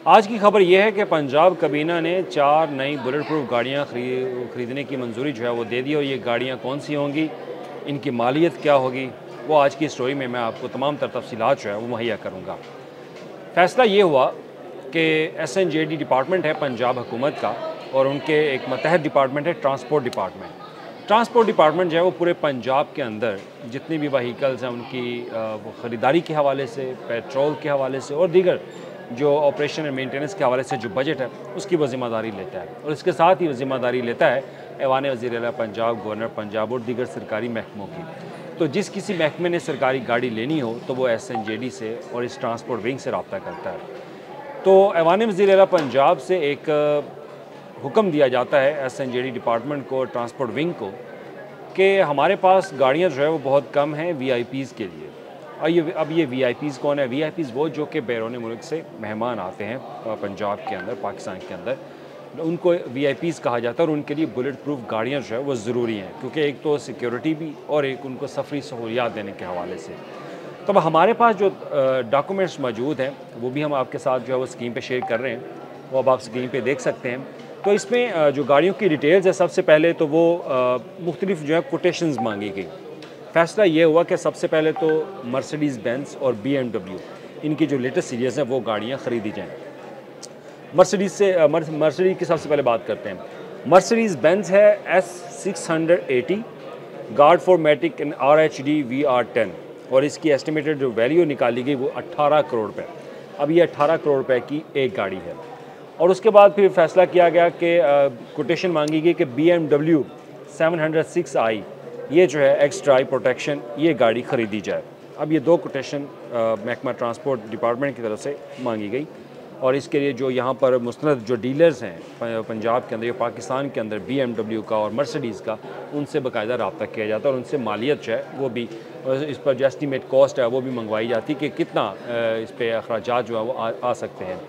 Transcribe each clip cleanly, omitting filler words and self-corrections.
आज की खबर यह है कि पंजाब कबीना ने 4 नई बुलेट प्रूफ गाड़ियाँ खरीदने की मंजूरी जो है वो दे दी। और ये गाड़ियाँ कौन सी होंगी, इनकी मालियत क्या होगी, वो आज की स्टोरी में मैं आपको तमाम तर तफसीलात जो है वो मुहैया करूँगा। फ़ैसला ये हुआ कि SNJD डिपार्टमेंट है पंजाब हुकूमत का, और उनके एक मतहत डिपार्टमेंट है ट्रांसपोर्ट डिपार्टमेंट। ट्रांसपोर्ट डिपार्टमेंट जो है वो पूरे पंजाब के अंदर जितनी भी व्हीकल्स हैं उनकी वो ख़रीदारी के हवाले से, पेट्रोल के हवाले से और दीगर जो ऑपरेशन एंड मेंटेनेंस के हवाले से जो बजट है उसकी वो ज़िम्मेदारी लेता है। और इसके साथ ही वो ज़िम्मेदारी लेता है ऐवान वज़ीर आला पंजाब, गवर्नर पंजाब और दीगर सरकारी महकमों की। तो जिस किसी महकमे ने सरकारी गाड़ी लेनी हो तो वो SNJD से और इस ट्रांसपोर्ट विंग से रब्ता करता है। तो ऐवान वज़ीर आला पंजाब से एक हुक्म दिया जाता है SNJD डिपार्टमेंट को, ट्रांसपोर्ट विंग को, कि हमारे पास गाड़ियाँ जो है वो बहुत कम हैं VIPs के लिए। और अब ये VIPs कौन है? VIPs वो जो कि बैरून मुल्क से मेहमान आते हैं पंजाब के अंदर, पाकिस्तान के अंदर, उनको VIPs कहा जाता है। और उनके लिए बुलेट प्रूफ गाड़ियाँ जो है वो ज़रूरी हैं, क्योंकि एक तो सिक्योरिटी भी और एक उनको सफरी सहूलियात देने के हवाले से। तो अब हमारे पास जो डॉक्यूमेंट्स मौजूद हैं वो भी हम आपके साथ जो है वो स्क्रीन पे शेयर कर रहे हैं, वो अब आप स्क्रीन पे देख सकते हैं। तो इसमें जो गाड़ियों की डिटेल्स है, सबसे पहले तो वो मुख्तलिफ जो है कोटेशंस मांगी गई। फ़ैसला ये हुआ कि सबसे पहले तो मर्सिडीज़ बेंज और BMW इनकी जो लेटेस्ट सीरीज़ हैं वो गाड़ियाँ ख़रीदी जाएँ। मर्सिडीज़ की सबसे पहले बात करते हैं। मर्सिडीज़ बेंज है S680 guard four matic in RHD VR10, और इसकी एस्टिमेटेड जो वैल्यू निकाली गई वो 18 करोड़ रुपये। अब ये 18 करोड़ रुपए की एक गाड़ी है। और उसके बाद फिर फैसला किया गया कि कोटेशन मांगी गई कि BMW 706i ये जो है एक्स्ट्रा आई प्रोटेक्शन ये गाड़ी ख़रीदी जाए। अब ये दो कोटेशन महकमा ट्रांसपोर्ट डिपार्टमेंट की तरफ से मांगी गई, और इसके लिए जो यहाँ पर मुस्तनद जो डीलर्स हैं पंजाब के अंदर या पाकिस्तान के अंदर BMW का और मर्सिडीज़ का, उनसे बाकायदा रब्ता किया जाता है और उनसे मालियत जो है वो भी, इस पर जो एस्टीमेट कॉस्ट है वो भी मंगवाई जाती है कि कितना इस पर अखराजात जो है वो आ सकते हैं।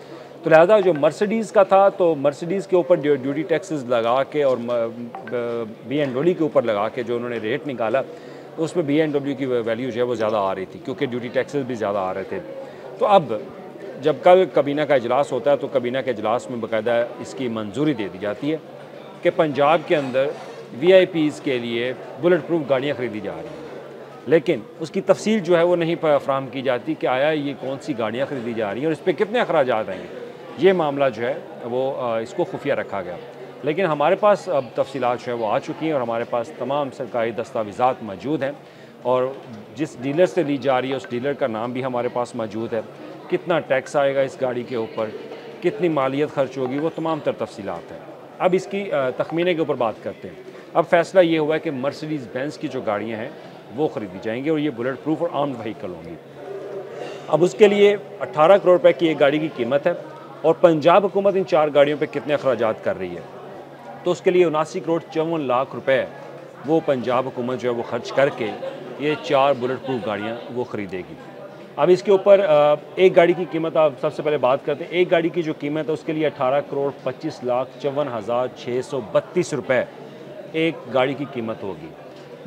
तो लिहाजा जो मर्सिडीज़ का था, तो मर्सिडीज़ के ऊपर ड्यूटी टैक्सेस लगा के और BMW के ऊपर लगा के जो उन्होंने रेट निकाला, तो उसमें BMW की वैल्यू जो है वो ज़्यादा आ रही थी, क्योंकि ड्यूटी टैक्सेस भी ज़्यादा आ रहे थे। तो अब जब कल कबीना का इजलास होता है तो कबीना के इजलास में बाकायदा इसकी मंजूरी दे दी जाती है कि पंजाब के अंदर VIPs के लिए बुलेट प्रूफ गाड़ियाँ ख़रीदी जा रही हैं। लेकिन उसकी तफसील जो है वो नहीं फराहम की जाती कि आया ये कौन सी गाड़ियाँ ख़रीदी जा रही हैं और इस पर कितने अखराजात आएंगे। ये मामला जो है वो इसको खुफिया रखा गया। लेकिन हमारे पास अब तफसीलात जो है वो आ चुकी हैं और हमारे पास तमाम सरकारी दस्तावेज़ात मौजूद हैं, और जिस डीलर से ली जा रही है उस डीलर का नाम भी हमारे पास मौजूद है, कितना टैक्स आएगा इस गाड़ी के ऊपर, कितनी मालियत खर्च होगी, वो तमाम तर तफसीलात हैं। अब इसकी तखमीने के ऊपर बात करते हैं। अब फैसला ये हुआ है कि मर्सिडीज़ बेंज की जो गाड़ियाँ हैं वो ख़रीदी जाएंगी और ये बुलेट प्रूफ और आर्म्ड व्हीकल होंगी। अब उसके लिए 18 करोड़ रुपए की एक गाड़ी की कीमत है, और पंजाब हुकूमत इन 4 गाड़ियों पे कितने अखराजात कर रही है, तो उसके लिए 79 करोड़ 54 लाख रुपए वो पंजाब हुकूमत जो है वो खर्च करके ये 4 बुलेट प्रूफ गाड़ियाँ वो ख़रीदेगी। अब इसके ऊपर एक गाड़ी की कीमत आप सबसे पहले बात करते हैं। एक गाड़ी की जो कीमत है उसके लिए 18 करोड़ 25 लाख 54,632 रुपये एक गाड़ी की कीमत होगी।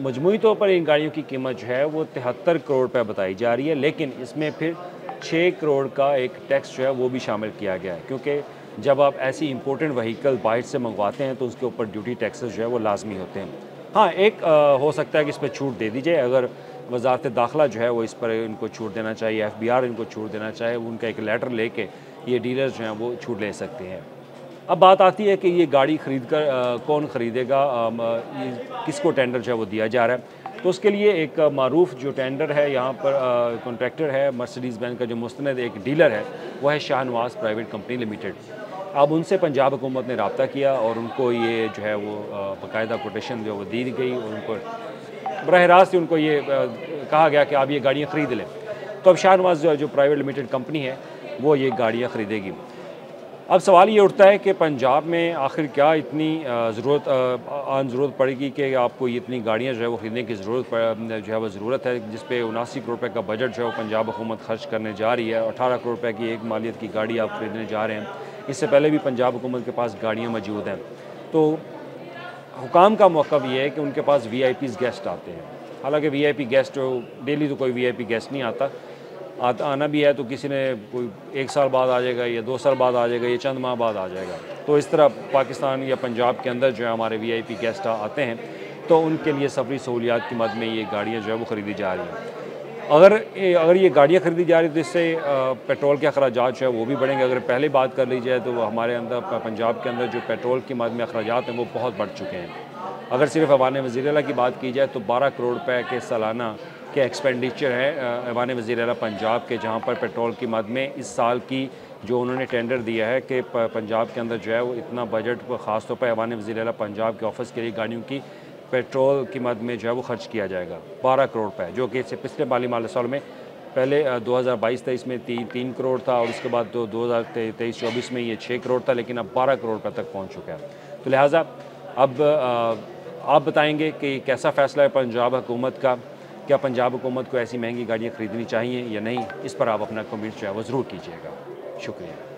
मजमूई तौर पर इन गाड़ियों की कीमत जो है वो 73 करोड़ रुपये बताई जा रही है, लेकिन इसमें फिर 6 करोड़ का एक टैक्स जो है वो भी शामिल किया गया है, क्योंकि जब आप ऐसी इंपोर्टेंट व्हीकल बाहर से मंगवाते हैं तो उसके ऊपर ड्यूटी टैक्सेस जो है वो लाजमी होते हैं। हाँ, एक हो सकता है कि इस पर छूट दे दी जाए, अगर वजारत दाखिला जो है वो इस पर इनको छूट देना चाहिए, FBR इनको छूट देना चाहिए, उनका एक लेटर लेके ये डीलर्स जो हैं वो छूट ले सकते हैं। अब बात आती है कि ये गाड़ी ख़रीद कर कौन ख़रीदेगा, किसको टेंडर जो है वो दिया जा रहा है। तो उसके लिए एक मारूफ़ जो टेंडर है यहाँ पर कॉन्ट्रैक्टर है मर्सिडीज़ बेंज का, जो मुस्तनद एक डीलर है वो है शाहनवाज़ प्राइवेट कंपनी लिमिटेड। अब उनसे पंजाब हुकूमत ने रब्ता किया और उनको ये जो है वो बाकायदा कोटेशन जो वो दी गई, और उनको बराह रास्त उनको ये कहा गया कि आप ये गाड़ियाँ ख़रीद लें। तो अब शाहनवाज़ जो प्राइवेट लिमिटेड कंपनी है वो ये गाड़ियाँ ख़रीदेगी। अब सवाल ये उठता है कि पंजाब में आखिर क्या इतनी ज़रूरत पड़ेगी कि आपको ये इतनी गाड़ियाँ जो है वो ख़रीदने की ज़रूरत है, जिस पे 79 करोड़ रुपये का बजट जो है वो पंजाब हुकूमत खर्च करने जा रही है। 18 करोड़ रुपये की एक मालियत की गाड़ी आप ख़रीदने जा रहे हैं। इससे पहले भी पंजाब हुकूमत के पास गाड़ियाँ मौजूद हैं। तो हुकाम का मौक़िफ़ ये है कि उनके पास VIPs गेस्ट आते हैं। हालांकि VIP गेस्ट डेली तो कोई VIP गेस्ट नहीं आता, आना भी है तो किसी ने कोई 1 साल बाद आ जाएगा या 2 साल बाद आ जाएगा या चंद माह बाद आ जाएगा। तो इस तरह पाकिस्तान या पंजाब के अंदर जो है हमारे VIP गेस्ट आते हैं, तो उनके लिए सफरी सहूलियात की मद में ये गाड़ियाँ जो है वो ख़रीदी जा रही हैं। अगर ये गाड़ियाँ ख़रीदी जा रही तो इससे पेट्रोल के अखराजात जो है वो भी बढ़ेंगे। अगर पहले बात कर ली जाए तो हमारे अंदर पंजाब के अंदर जो पेट्रोल की मद में अखराजात हैं वो बहुत बढ़ चुके हैं। अगर सिर्फ ऐवान वज़ीर आला की बात की जाए तो 12 करोड़ रुपए के सालाना के एक्सपेंडिचर है ऐवान वज़ीर आला पंजाब के, जहाँ पर पेट्रोल की मद में इस साल की जो उन्होंने टेंडर दिया है कि पंजाब के अंदर जो है वो इतना बजट ख़ास तौर पर ऐवान वज़ीर आला पंजाब के ऑफिस के लिए गाड़ियों की पेट्रोल की मद में जो है वो खर्च किया जाएगा 12 करोड़ रुपए, जो कि पिछले माली साल में पहले 2022-23 में 3 करोड़ था और उसके बाद 2023-24 में ये 6 करोड़ था, लेकिन अब 12 करोड़ रुपए तक पहुंच चुका है। तो लिहाजा अब आप बताएंगे कि कैसा फ़ैसला है पंजाब हुकूमत का, क्या पंजाब हुकूमत को ऐसी महंगी गाड़ियाँ ख़रीदनी चाहिए या नहीं? इस पर आप अपना कमेंट जो है वो ज़रूर कीजिएगा। शुक्रिया।